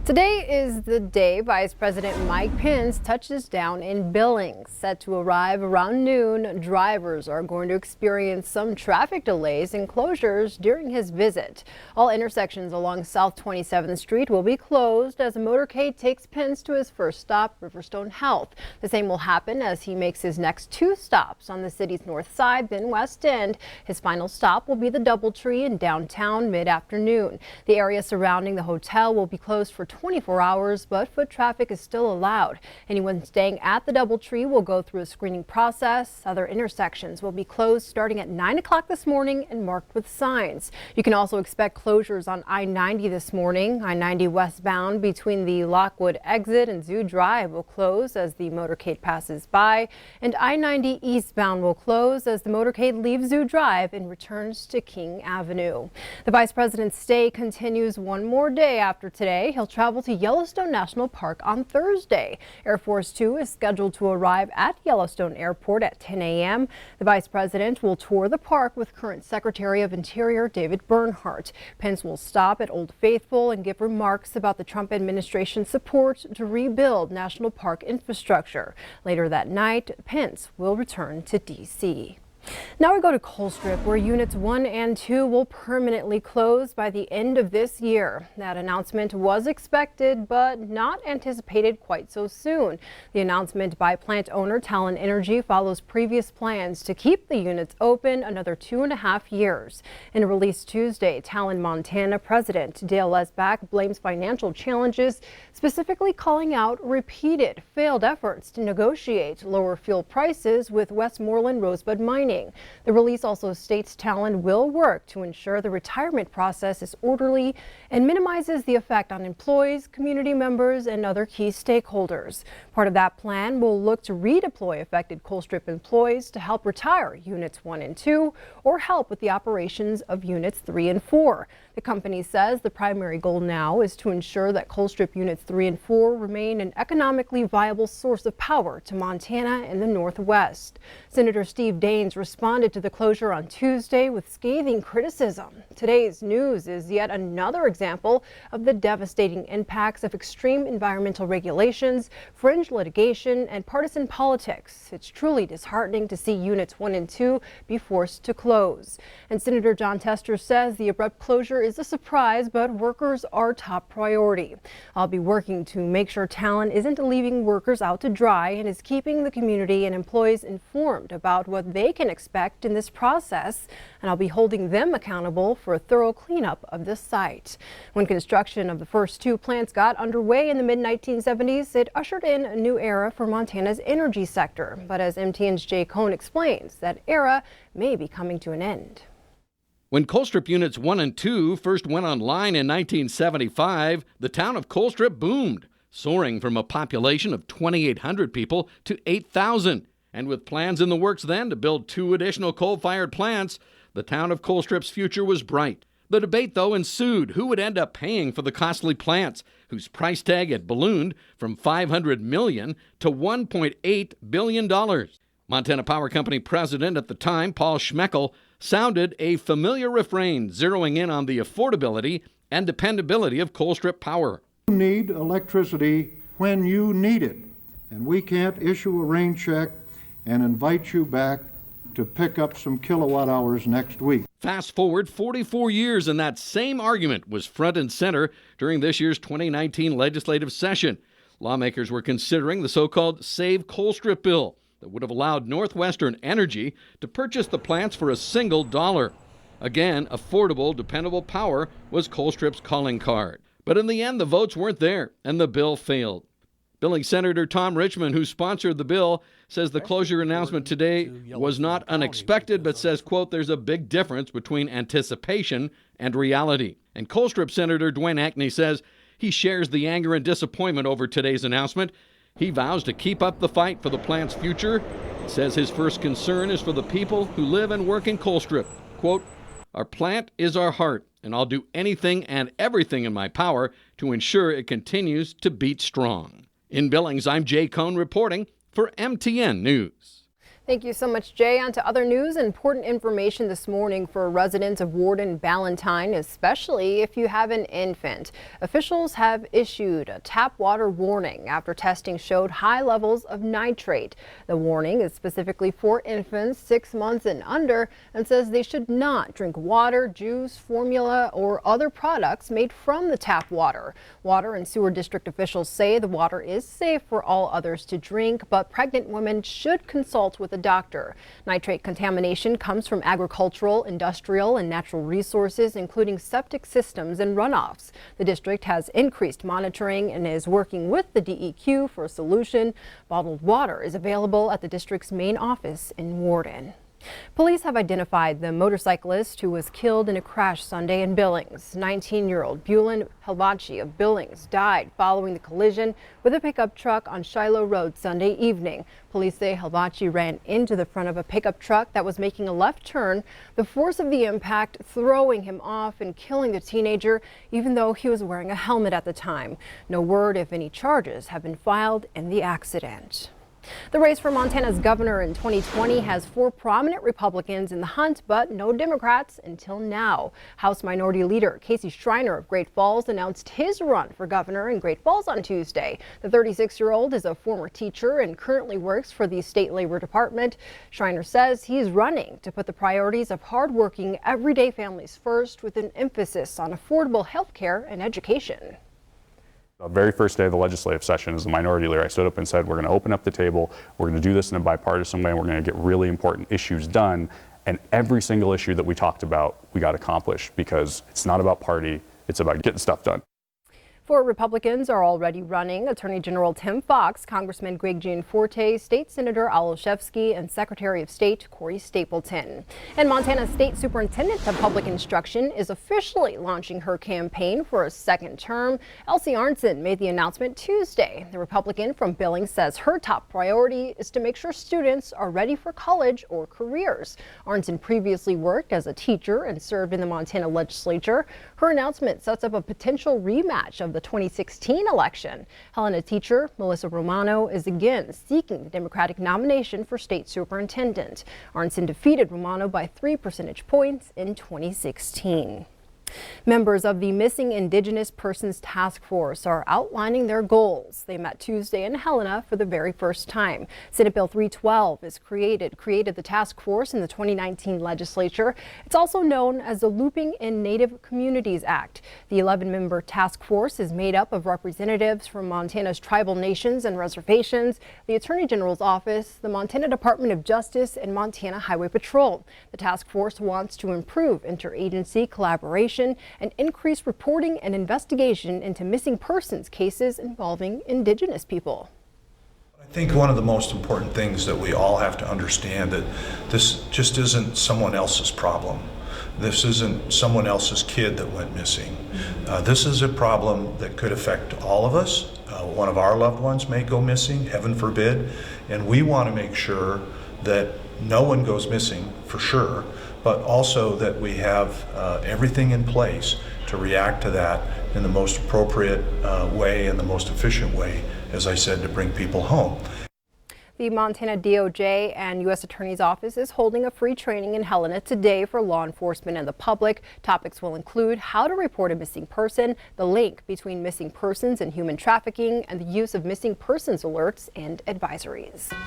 Today is the day Vice President Mike Pence touches down in Billings. Set to arrive around noon, drivers are going to experience some traffic delays and closures during his visit. All intersections along South 27th Street will be closed as a motorcade takes Pence to his first stop, Riverstone Health. The same will happen as he makes his next two stops on the city's north side, then West End. His final stop will be the DoubleTree in downtown mid-afternoon. The area surrounding the hotel will be closed for 24 hours, but foot traffic is still allowed. Anyone staying at the DoubleTree will go through a screening process. Other intersections will be closed starting at 9 o'clock this morning and marked with signs. You can also expect closures on I-90 this morning. I-90 westbound between the Lockwood exit and Zoo Drive will close as the motorcade passes by, and I-90 eastbound will close as the motorcade leaves Zoo Drive and returns to King Avenue. The Vice President's stay continues one more day after today. He'll travel to Yellowstone National Park on Thursday. Air Force Two is scheduled to arrive at Yellowstone Airport at 10 a.m. The Vice President will tour the park with current Secretary of Interior David Bernhardt. Pence will stop at Old Faithful and give remarks about the Trump administration's support to rebuild national park infrastructure. Later that night, Pence will return to D.C. Now we go to Colstrip, where Units 1 and 2 will permanently close by the end of this year. That announcement was expected, but not anticipated quite so soon. The announcement by plant owner Talon Energy follows previous plans to keep the units open another 2.5 years. In a release Tuesday, Talon Montana President Dale Lesback blames financial challenges, specifically calling out repeated failed efforts to negotiate lower fuel prices with Westmoreland Rosebud Mining. The release also states Talon will work to ensure the retirement process is orderly and minimizes the effect on employees, community members, and other key stakeholders. Part of that plan will look to redeploy affected Colstrip employees to help retire Units 1 and 2 or help with the operations of Units 3 and 4. The company says the primary goal now is to ensure that Colstrip Units 3 and 4 remain an economically viable source of power to Montana and the Northwest. Senator Steve Daines responded to the closure on Tuesday with scathing criticism. Today's news is yet another example of the devastating impacts of extreme environmental regulations, fringe litigation, and partisan politics. It's truly disheartening to see Units 1 and 2 be forced to close. And Senator John Tester says the abrupt closure is a surprise, but workers are top priority. I'll be working to make sure Talon isn't leaving workers out to dry and is keeping the community and employees informed about what they can expect in this process, and I'll be holding them accountable for a thorough cleanup of this site. When construction of the first two plants got underway in the mid-1970s, it ushered in a new era for Montana's energy sector. But as MTN's Jay Cohn explains, that era may be coming to an end. When Colstrip Units 1 and 2 first went online in 1975, the town of Colstrip boomed, soaring from a population of 2,800 people to 8,000. And with plans in the works then to build 2 additional coal-fired plants, the town of Colstrip's future was bright. The debate, though, ensued who would end up paying for the costly plants, whose price tag had ballooned from $500 million to $1.8 billion. Montana Power Company president at the time, Paul Schmeckel, sounded a familiar refrain, zeroing in on the affordability and dependability of Colstrip power. You need electricity when you need it, and we can't issue a rain check and invite you back to pick up some kilowatt hours next week. Fast forward 44 years, and that same argument was front and center during this year's 2019 legislative session. Lawmakers were considering the so-called Save Colstrip bill that would have allowed Northwestern Energy to purchase the plants for a single dollar. Again, affordable, dependable power was Colstrip's calling card. But in the end, the votes weren't there, and the bill failed. Billings Senator Tom Richmond, who sponsored the bill, says the closure announcement today was not unexpected, but says, quote, there's a big difference between anticipation and reality. And Colstrip Senator Dwayne Ackney says he shares the anger and disappointment over today's announcement. He vows to keep up the fight for the plant's future. He says his first concern is for the people who live and work in Colstrip. Quote, our plant is our heart, and I'll do anything and everything in my power to ensure it continues to beat strong. In Billings, I'm Jay Cohn reporting for MTN News. Thank you so much, Jay. On to other news. Important information this morning for residents of Warden Ballantyne, especially if you have an infant. Officials have issued a tap water warning after testing showed high levels of nitrate. The warning is specifically for infants 6 months and under and says they should not drink water, juice, formula, or other products made from the tap water. Water and sewer district officials say the water is safe for all others to drink, but pregnant women should consult with a doctor. Nitrate contamination comes from agricultural, industrial, and natural resources, including septic systems and runoffs. The district has increased monitoring and is working with the DEQ for a solution. Bottled water is available at the district's main office in Warden. Police have identified the motorcyclist who was killed in a crash Sunday in Billings. 19-year-old Bulin Halvachi of Billings died following the collision with a pickup truck on Shiloh Road Sunday evening. Police say Halvachi ran into the front of a pickup truck that was making a left turn, the force of the impact throwing him off and killing the teenager, even though he was wearing a helmet at the time. No word if any charges have been filed in the accident. The race for Montana's governor in 2020 has 4 prominent Republicans in the hunt, but no Democrats until now. House Minority Leader Casey Schreiner of Great Falls announced his run for governor in Great Falls on Tuesday. The 36-year-old is a former teacher and currently works for the state labor department. Schreiner says he's running to put the priorities of hardworking, everyday families first, with an emphasis on affordable health care and education. The very first day of the legislative session as a minority leader, I stood up and said, we're going to open up the table, we're going to do this in a bipartisan way, and we're going to get really important issues done. And every single issue that we talked about, we got accomplished, because it's not about party, it's about getting stuff done. 4 Republicans are already running: Attorney General Tim Fox, Congressman Greg Gianforte, State Senator Al Olszewski, and Secretary of State Corey Stapleton. And Montana State Superintendent of Public Instruction is officially launching her campaign for a second term. Elsie Arntzen made the announcement Tuesday. The Republican from Billings says her top priority is to make sure students are ready for college or careers. Arntzen previously worked as a teacher and served in the Montana legislature. Her announcement sets up a potential rematch of the 2016 election. Helena teacher Melissa Romano is again seeking the Democratic nomination for state superintendent. Arntzen defeated Romano by 3 percentage points in 2016. Members of the Missing Indigenous Persons Task Force are outlining their goals. They met Tuesday in Helena for the very first time. Senate Bill 312 is created the task force in the 2019 legislature. It's also known as the Looping in Native Communities Act. The 11-member task force is made up of representatives from Montana's tribal nations and reservations, the Attorney General's office, the Montana Department of Justice, and Montana Highway Patrol. The task force wants to improve interagency collaboration and increase reporting and investigation into missing persons cases involving Indigenous people. I think one of the most important things that we all have to understand that this just isn't someone else's problem. This isn't someone else's kid that went missing. This is a problem that could affect all of us. One of our loved ones may go missing, heaven forbid, and we want to make sure that no one goes missing for sure, but also that we have everything in place to react to that in the most appropriate way and the most efficient way, as I said, to bring people home. The Montana DOJ and U.S. Attorney's Office is holding a free training in Helena today for law enforcement and the public. Topics will include how to report a missing person, the link between missing persons and human trafficking, and the use of missing persons alerts and advisories.